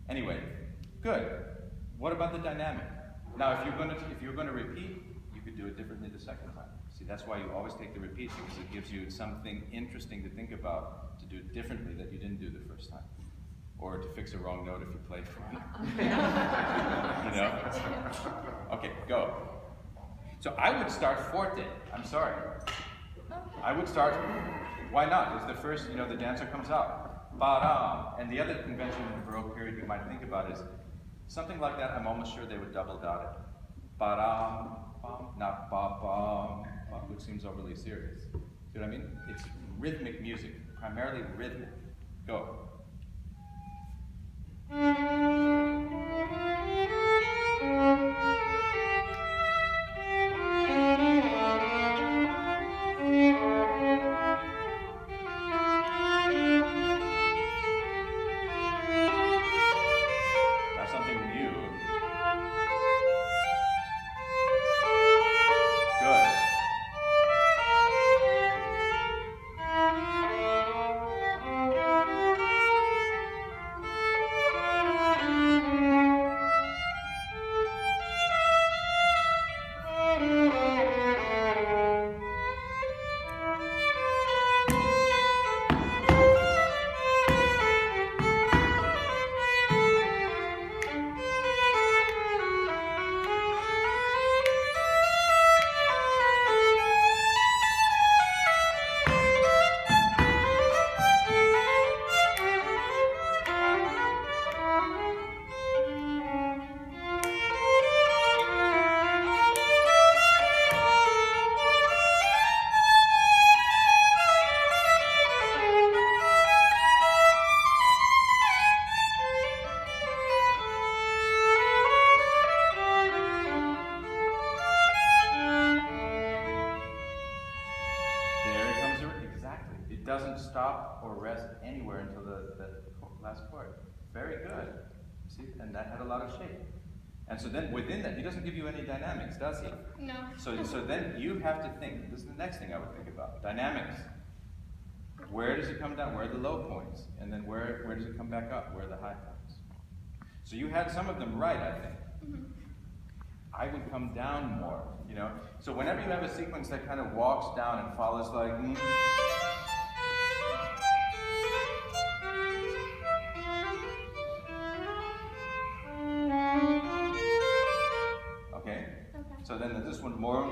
Anyway, good. What about the dynamic? Now, if you're going to repeat, you could do it differently the second time. See, that's why you always take the repeats, because it gives you something interesting to think about, to do it differently that you didn't do the first time. Or to fix a wrong note if you played wrong. You know? Okay, go. So I would start forte. I'm sorry. I would start, why not? It's the first, the dancer comes out. Ba-dam. And the other convention in the Baroque period you might think about is something like that. I'm almost sure they would double dot it. Ba-dam, bam, not ba-bam, which seems overly serious. See what I mean? It's rhythmic music, primarily rhythmic. Go. Doesn't stop or rest anywhere until the last chord. Very good. See, and that had a lot of shape. And so then within that, he doesn't give you any dynamics, does he? No. So then you have to think. This is the next thing I would think about. Dynamics. Where does it come down? Where are the low points? And then where does it come back up? Where are the high points? So you had some of them right, I think. Mm-hmm. I would come down more, So whenever you have a sequence that kind of walks down and follows like. So then this one more.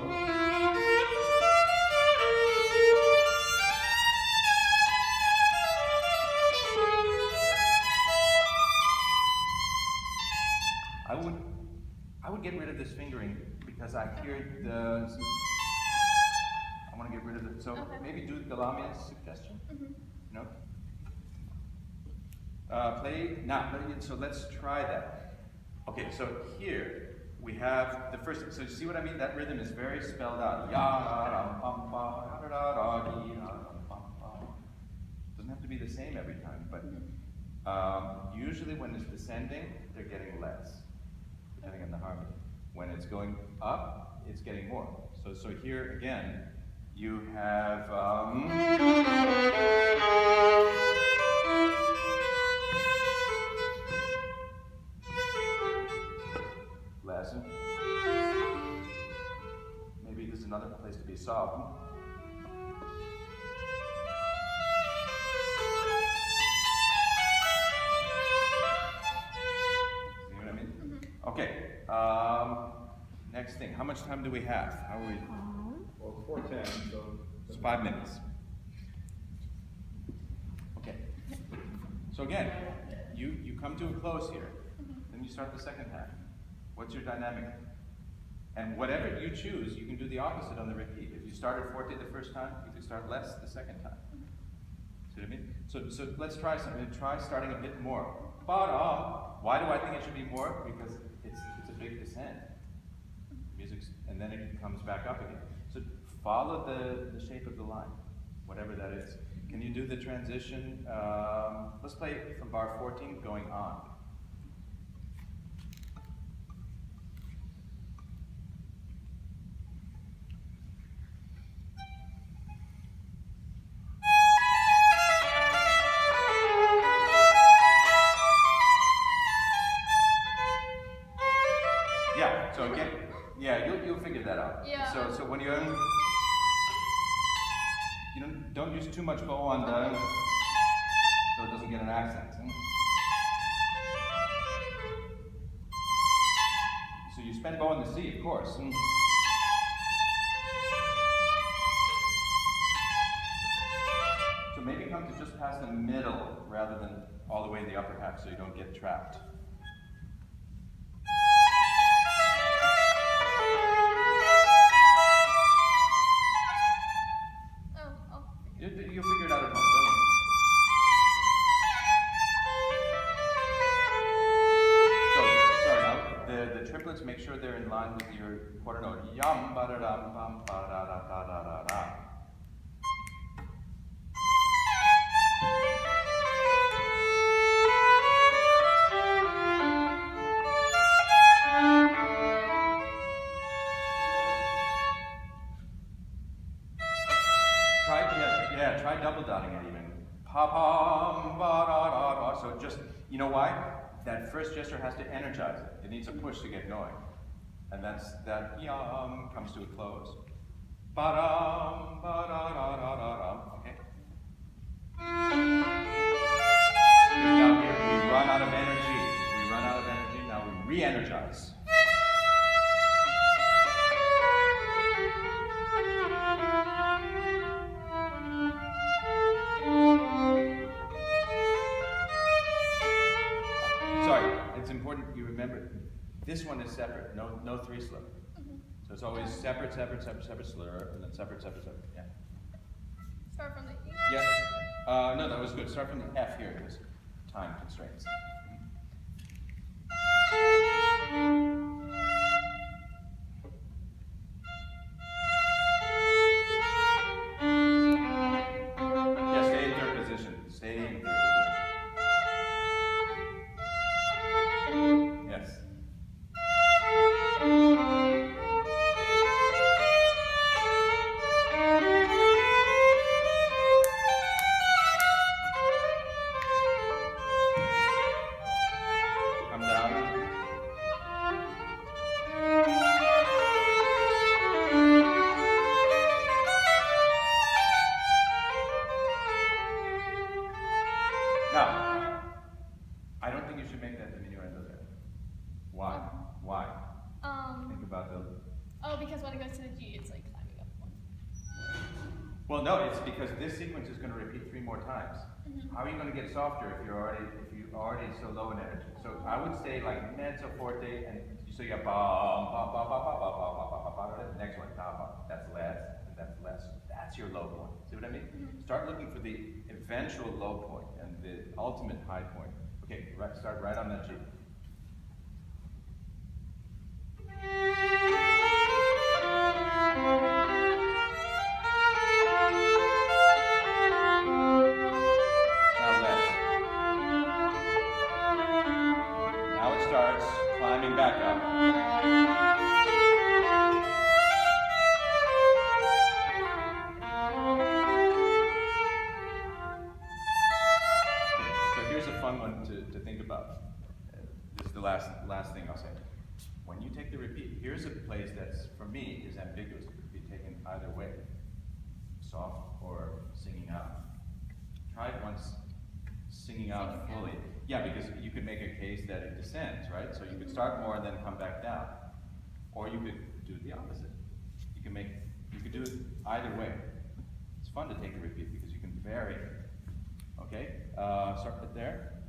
I would get rid of this fingering because I hear I want to get rid of it. So maybe do Galamia's suggestion. Mm-hmm. No. Play now. So let's try that. Okay. So here. We have the first, so you see what I mean? That rhythm is very spelled out. Doesn't have to be the same every time, but usually when it's descending, they're getting less, depending on the harmony. When it's going up, it's getting more. So here again, you have. Lesson. Maybe this is another place to be soft. See what I mean? Mm-hmm. Okay. Next thing. How much time do we have? How are we? Well, 4:10, so it's 5 minutes. Okay. So again, you come to a close here. Then you start the second half. What's your dynamic? And whatever you choose, you can do the opposite on the repeat. If you started forte the first time, you can start less the second time. See what I mean? So let's try something. Try starting a bit more. Ba-da. Why do I think it should be more? Because it's a big descent. Music's, and then it comes back up again. So follow the shape of the line, whatever that is. Can you do the transition? Let's play from bar 14 going on. Yeah, so again, yeah, you'll figure that out. Yeah. So when you're in, you don't use too much bow on the, so it doesn't get an accent. So you spend bow on the C, of course. So maybe come to just past the middle rather than all the way in the upper half so you don't get trapped. You'll figure it out at home, don't worry. So, sorry, now, the triplets, make sure they're in line with your quarter note. Yum, ba-da-dum, bum, ba-da-da-da-da-da-da. Try double dotting it even. Pa-pam, ba-da-da-da. So just, you know why? That first gesture has to energize it. It needs a push to get going. And that's that yum comes to a close. Ba-dum, ba-da-da-da-da-dum. Okay? Because now here we run out of energy. We run out of energy, now we re-energize. It's important you remember this one is separate, no three slur. So it's always separate, separate, separate, separate slur, and then separate, separate, separate. Yeah. Start from the E? Yeah. No, that was good. Start from the F here because time constraints. Yeah, stay in third position. Stay in third position. Yes. Come down. Now, I don't think you should make that diminuendo there. Why? Why? Think about the... Oh, because when it goes to the G, it's like climbing up one. Well, no, it's because this sequence is going to repeat 3 more times. How are you going to get softer if you're already so low in energy? So I would say like mezzo forte, and so you have ba ba ba ba ba ba ba ba ba ba ba. The next one, da ba. That's less, and that's less. That's your low point. See what I mean? Start looking for the eventual low point and the ultimate high point. Okay, start right on that G. Climbing back up. Okay, so here's a fun one to think about. This is the last thing I'll say. When you take the repeat, here's a place that's, for me, is ambiguous. It could be taken either way. Soft or singing out. Try it once, singing out fully. Yeah, because you could make a case that it descends, right? So you could start more and then come back down. Or you could do the opposite. You could do it either way. It's fun to take the repeat because you can vary. Okay, start it there.